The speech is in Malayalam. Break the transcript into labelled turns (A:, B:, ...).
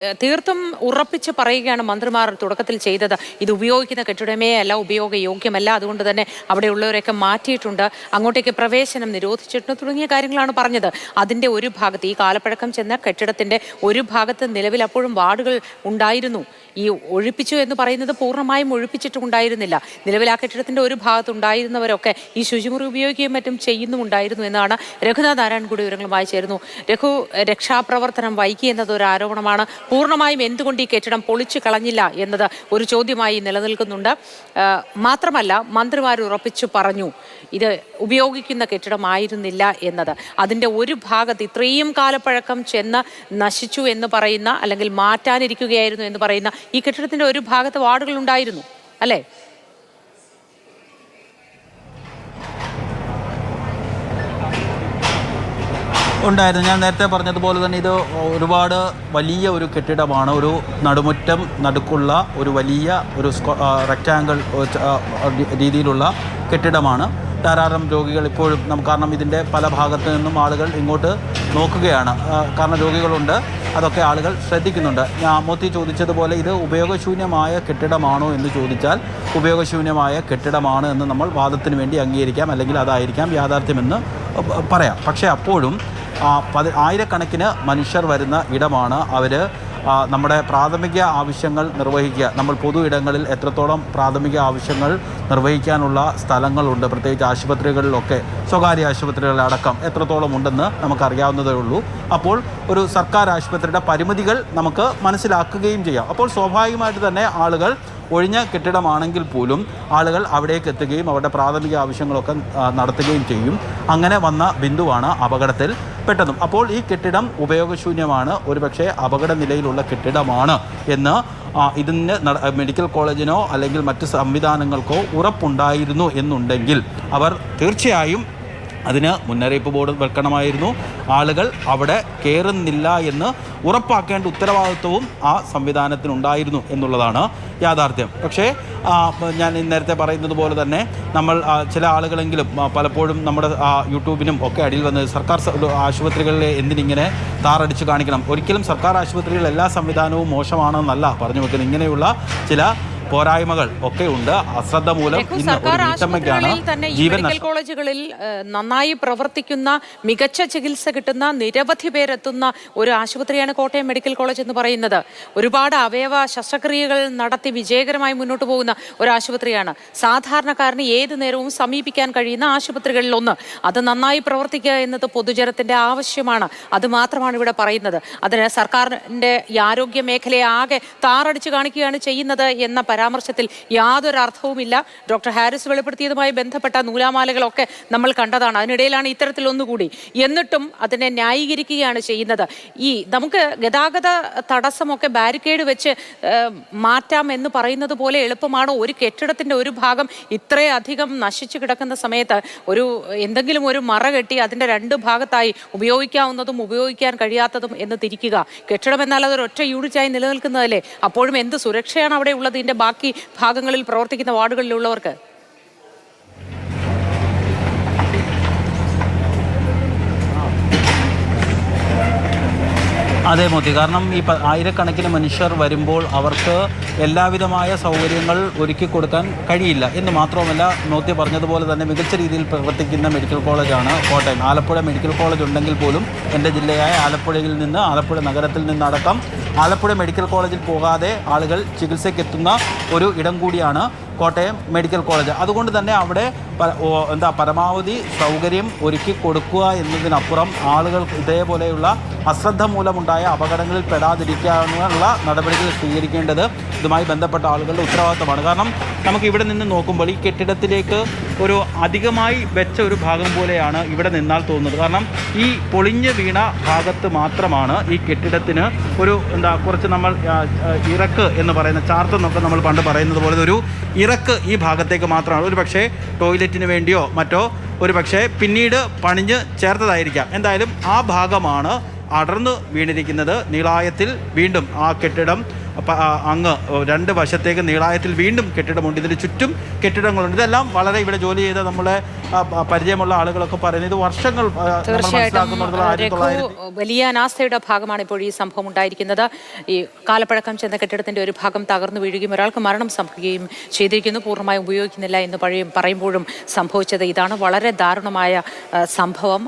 A: തീർത്തും ഉറപ്പിച്ച് പറയുകയാണ് മന്ത്രിമാർ തുടക്കത്തിൽ ചെയ്തത്. ഇത് ഉപയോഗിക്കുന്ന കെട്ടിടമേ അല്ല, ഉപയോഗയോഗ്യമല്ല, അതുകൊണ്ട് തന്നെ അവിടെയുള്ളവരെയൊക്കെ മാറ്റിയിട്ടുണ്ട്, അങ്ങോട്ടേക്ക് പ്രവേശനം നിരോധിച്ചിട്ടുണ്ട് തുടങ്ങിയ കാര്യങ്ങളാണ് പറഞ്ഞത്. അതിൻ്റെ ഒരു ഭാഗത്ത്, ഈ കാലപ്പഴക്കം ചെന്ന കെട്ടിടത്തിൻ്റെ ഒരു ഭാഗത്ത് നിലവിൽ അപ്പോഴും വാർഡുകൾ ഉണ്ടായിരുന്നു. ഈ ഒഴിപ്പിച്ചു എന്ന് പറയുന്നത് പൂർണ്ണമായും ഒഴിപ്പിച്ചിട്ടുണ്ടായിരുന്നില്ല. നിലവിൽ ആ കെട്ടിടത്തിൻ്റെ ഒരു ഭാഗത്ത് ഉണ്ടായിരുന്നവരൊക്കെ ഈ ശുചിമുറി ഉപയോഗിക്കുകയും മറ്റും ചെയ്യുന്നുണ്ടായിരുന്നു എന്നാണ് രഘുനാഥ് നാരായൺകൂടി വിവരങ്ങളുമായി ചേരുന്നു. രഘു, രക്ഷാപ്രവർത്തനം വൈകി എന്നത് ഒരു ആരോപണമാണ്. പൂർണ്ണമായും എന്തുകൊണ്ട് ഈ കെട്ടിടം പൊളിച്ചു കളഞ്ഞില്ല എന്നത് ഒരു ചോദ്യമായി നിലനിൽക്കുന്നുണ്ട്. മാത്രമല്ല, മന്ത്രിമാർ ഉറപ്പിച്ചു പറഞ്ഞു ഇത് ഉപയോഗിക്കുന്ന കെട്ടിടമായിരുന്നില്ല എന്നത്. അതിൻ്റെ ഒരു ഭാഗത്ത് ഇത്രയും കാലപ്പഴക്കം ചെന്ന് നശിച്ചു എന്ന് പറയുന്ന, അല്ലെങ്കിൽ മാറ്റാനിരിക്കുകയായിരുന്നു എന്ന് പറയുന്ന ഈ കെട്ടിടത്തിൻ്റെ ഒരു ഭാഗത്ത് വാർഡുകൾ ഉണ്ടായിരുന്നു, അല്ലേ?
B: ഉണ്ടായിരുന്നു. ഞാൻ നേരത്തെ പറഞ്ഞതുപോലെ തന്നെ ഇത് ഒരുപാട് വലിയ ഒരു കെട്ടിടമാണ്. ഒരു നടുമുറ്റം നടുക്കുള്ള ഒരു വലിയ ഒരു റെക്റ്റാങ്കിൾ രീതിയിലുള്ള കെട്ടിടമാണ്. ധാരാളം രോഗികൾ ഇപ്പോഴും കാരണം ഇതിൻ്റെ പല ഭാഗത്തു നിന്നും ആളുകൾ ഇങ്ങോട്ട് നോക്കുകയാണ്. കാരണം രോഗികളുണ്ട്, അതൊക്കെ ആളുകൾ ശ്രദ്ധിക്കുന്നുണ്ട്. മോത്തി ചോദിച്ചതുപോലെ ഇത് ഉപയോഗശൂന്യമായ കെട്ടിടമാണോ എന്ന് ചോദിച്ചാൽ ഉപയോഗശൂന്യമായ കെട്ടിടമാണ് എന്ന് നമ്മൾ വാദത്തിന് വേണ്ടി അംഗീകരിക്കാം, അല്ലെങ്കിൽ അതായിരിക്കാം യാഥാർത്ഥ്യമെന്ന് പറയാം. പക്ഷേ അപ്പോഴും ആയിരക്കണക്കിന് മനുഷ്യർ വരുന്ന ഇടമാണ്. അവർ നമ്മുടെ പ്രാഥമിക ആവശ്യങ്ങൾ നിർവഹിക്കുക, നമ്മൾ പൊതു ഇടങ്ങളിൽ എത്രത്തോളം പ്രാഥമിക ആവശ്യങ്ങൾ നിർവഹിക്കാനുള്ള സ്ഥലങ്ങളുണ്ട്, പ്രത്യേകിച്ച് ആശുപത്രികളിലൊക്കെ, സ്വകാര്യ ആശുപത്രികളടക്കം എത്രത്തോളം ഉണ്ടെന്ന് നമുക്കറിയാവുന്നതേ ഉള്ളൂ. അപ്പോൾ ഒരു സർക്കാർ ആശുപത്രിയുടെ പരിമിതികൾ നമുക്ക് മനസ്സിലാക്കുകയും ചെയ്യാം. അപ്പോൾ സ്വാഭാവികമായിട്ട് തന്നെ ആളുകൾ ഒഴിഞ്ഞ കെട്ടിടമാണെങ്കിൽ പോലും ആളുകൾ അവിടേക്ക് എത്തുകയും അവരുടെ പ്രാഥമിക ആവശ്യങ്ങളൊക്കെ നടത്തുകയും ചെയ്യും. അങ്ങനെ വന്ന ബിന്ദുവാണ് അപകടത്തിൽ പെട്ടതും. അപ്പോൾ ഈ കെട്ടിടം ഉപയോഗശൂന്യമാണ്, ഒരുപക്ഷെ അപകട നിലയിലുള്ള കെട്ടിടമാണ് എന്ന് ഇതിന് മെഡിക്കൽ കോളേജിനോ അല്ലെങ്കിൽ മറ്റ് സംവിധാനങ്ങൾക്കോ ഉറപ്പുണ്ടായിരുന്നു എന്നുണ്ടെങ്കിൽ അവർ തീർച്ചയായും അതിന് മുന്നറിയിപ്പ് ബോർഡ് വെക്കണമായിരുന്നു. ആളുകൾ അവിടെ കയറുന്നില്ല എന്ന് ഉറപ്പാക്കേണ്ട ഉത്തരവാദിത്വവും ആ സംവിധാനത്തിനുണ്ടായിരുന്നു എന്നുള്ളതാണ് യാഥാർത്ഥ്യം. പക്ഷേ ഞാൻ നേരത്തെ പറയുന്നത് പോലെ തന്നെ നമ്മൾ ചില ആളുകളെങ്കിലും പലപ്പോഴും നമ്മുടെ യൂട്യൂബിനും ഒക്കെ അടിയിൽ വന്ന് സർക്കാർ ആശുപത്രികളിലെ എന്തിനിങ്ങനെ താറടിച്ച് കാണിക്കണം. ഒരിക്കലും സർക്കാർ ആശുപത്രികളിൽ എല്ലാ സംവിധാനവും മോശമാണെന്നല്ല പറഞ്ഞു വെക്കുന്നത്. ഇങ്ങനെയുള്ള ചില പോരായ്മകൾ ഒക്കെ ഉണ്ട്. അശ്രദ്ധ മൂലം
A: മെഡിക്കൽ കോളേജുകളിൽ നന്നായി പ്രവർത്തിക്കുന്ന, മികച്ച ചികിത്സ കിട്ടുന്ന നിരവധി പേരെത്തുന്ന ഒരു ആശുപത്രിയാണ് കോട്ടയം മെഡിക്കൽ കോളേജ് എന്ന് പറയുന്നത്. ഒരുപാട് അവയവ ശസ്ത്രക്രിയകൾ നടത്തി വിജയകരമായി മുന്നോട്ട് പോകുന്ന ഒരു ആശുപത്രിയാണ്. സാധാരണക്കാരന് ഏത് നേരവും സമീപിക്കാൻ കഴിയുന്ന ആശുപത്രികളിൽ ഒന്ന്. അത് നന്നായി പ്രവർത്തിക്കുക എന്നത് പൊതുജനത്തിന്റെ ആവശ്യമാണ്. അത് മാത്രമാണ് ഇവിടെ പറയുന്നത്. അതിന് സർക്കാരിന്റെ ഈ ആരോഗ്യ മേഖലയെ ആകെ താറടിച്ചു കാണിക്കുകയാണ് ചെയ്യുന്നത് എന്ന പരാമർശത്തിൽ യാതൊരു അർത്ഥവുമില്ല. ഡോക്ടർ ഹാരിസ് വെളിപ്പെടുത്തിയതുമായി ബന്ധപ്പെട്ട നൂലാമാലകളൊക്കെ നമ്മൾ കണ്ടതാണ്. അതിനിടയിലാണ് ഇത്തരത്തിലൊന്നുകൂടി. എന്നിട്ടും അതിനെ ന്യായീകരിക്കുകയാണ് ചെയ്യുന്നത്. നമുക്ക് ഗതാഗത തടസ്സമൊക്കെ ബാരിക്കേഡ് വെച്ച് മാറ്റാം എന്ന് പറയുന്നത് പോലെ എളുപ്പമാണോ? ഒരു കെട്ടിടത്തിന്റെ ഒരു ഭാഗം ഇത്രയധികം നശിച്ചു കിടക്കുന്ന സമയത്ത് എന്തെങ്കിലും ഒരു മറ കെട്ടി അതിന്റെ രണ്ട് ഭാഗത്തായി ഉപയോഗിക്കാവുന്നതും ഉപയോഗിക്കാൻ കഴിയാത്തതും എന്ന് തിരിക്കുക. കെട്ടിടം എന്നാൽ അതൊരൊറ്റ യൂണിറ്റായി നിലനിൽക്കുന്നതല്ലേ? അപ്പോഴും എന്ത് സുരക്ഷയാണ് അവിടെ ഉള്ളത് ഇതിന്റെ ബാക്കി ഭാഗങ്ങളിൽ പ്രവർത്തിക്കുന്ന വാർഡുകളിലുള്ളവർക്ക്?
B: അതെ മോത്തി, കാരണം ഈ ആയിരക്കണക്കിന് മനുഷ്യർ വരുമ്പോൾ അവർക്ക് എല്ലാവിധമായ സൗകര്യങ്ങൾ ഒരുക്കി കൊടുക്കാൻ കഴിയില്ല എന്ന് മാത്രവുമല്ല, മോത്തി പറഞ്ഞതുപോലെ തന്നെ മികച്ച രീതിയിൽ പ്രവർത്തിക്കുന്ന മെഡിക്കൽ കോളേജാണ് കോട്ടയം. ആലപ്പുഴ മെഡിക്കൽ കോളേജ് ഉണ്ടെങ്കിൽ പോലും എൻ്റെ ജില്ലയായ ആലപ്പുഴയിൽ നിന്ന്, ആലപ്പുഴ നഗരത്തിൽ നിന്നടക്കം ആലപ്പുഴ മെഡിക്കൽ കോളേജിൽ പോകാതെ ആളുകൾ ചികിത്സയ്ക്കെത്തുന്ന ഒരു ഇടം കൂടിയാണ് കോട്ടയം മെഡിക്കൽ കോളേജ്. അതുകൊണ്ട് തന്നെ അവിടെ പരമാവധി സൗകര്യം ഒരുക്കി കൊടുക്കുക എന്നതിനപ്പുറം ആളുകൾ ഇതേപോലെയുള്ള അശ്രദ്ധ മൂലമുണ്ടായ അപകടങ്ങളിൽ പെടാതിരിക്കാനുള്ള നടപടികൾ സ്വീകരിക്കേണ്ടത് ഇതുമായി ബന്ധപ്പെട്ട ആളുകളുടെ ഉത്തരവാദിത്തമാണ്. കാരണം നമുക്ക് ഇവിടെ നിന്ന് നോക്കുമ്പോൾ ഈ കെട്ടിടത്തിലേക്ക് ഒരു അധികമായി വെച്ച ഒരു ഭാഗം പോലെയാണ് ഇവിടെ നിന്നാൽ തോന്നുന്നത്. കാരണം ഈ പൊളിഞ്ഞ് വീണ ഭാഗത്ത് മാത്രമാണ് ഈ കെട്ടിടത്തിന് കുറച്ച് നമ്മൾ ഇറക്ക് എന്ന് പറയുന്ന ചാർത്തെന്നൊക്കെ നമ്മൾ പണ്ട് പറയുന്നത് പോലെ ഒരു ഇറക്ക് ഈ ഭാഗത്തേക്ക് മാത്രമാണ്. ഒരു പക്ഷേ ടോയ്ലറ്റിന് വേണ്ടിയോ മറ്റോ ഒരു പക്ഷേ പിന്നീട് പണിഞ്ഞ് ചേർത്തതായിരിക്കാം. എന്തായാലും ആ ഭാഗമാണ് അടർന്നു വീണിരിക്കുന്നത്. നീളായത്തിൽ വീണ്ടും ആ കെട്ടിടം അങ്ങ് 2 വശത്തേക്ക് നീളായത്തിൽ വീണ്ടും കെട്ടിടമുണ്ട്. ഇതിന് ചുറ്റും കെട്ടിടങ്ങളുണ്ട്. ഇതെല്ലാം വളരെ ഇവിടെ ജോലി ചെയ്ത നമ്മളെ പരിചയമുള്ള ആളുകളൊക്കെ പറയുന്നത് ഇത് വർഷങ്ങൾ
A: വലിയ അനാസ്ഥയുടെ ഭാഗമാണ് ഇപ്പോൾ ഈ സംഭവം ഉണ്ടായിരിക്കുന്നത്. ഈ കാലപ്പഴക്കം ചെന്ന കെട്ടിടത്തിന്റെ ഒരു ഭാഗം തകർന്നു വീഴുകയും ഒരാൾക്ക് മരണം സംഭവിക്കുകയും ചെയ്തിരിക്കുന്നു. പൂർണ്ണമായും ഉപയോഗിക്കുന്നില്ല എന്ന് പറയുമ്പോഴും സംഭവിച്ചത് ഇതാണ്. വളരെ ദാരുണമായ സംഭവം.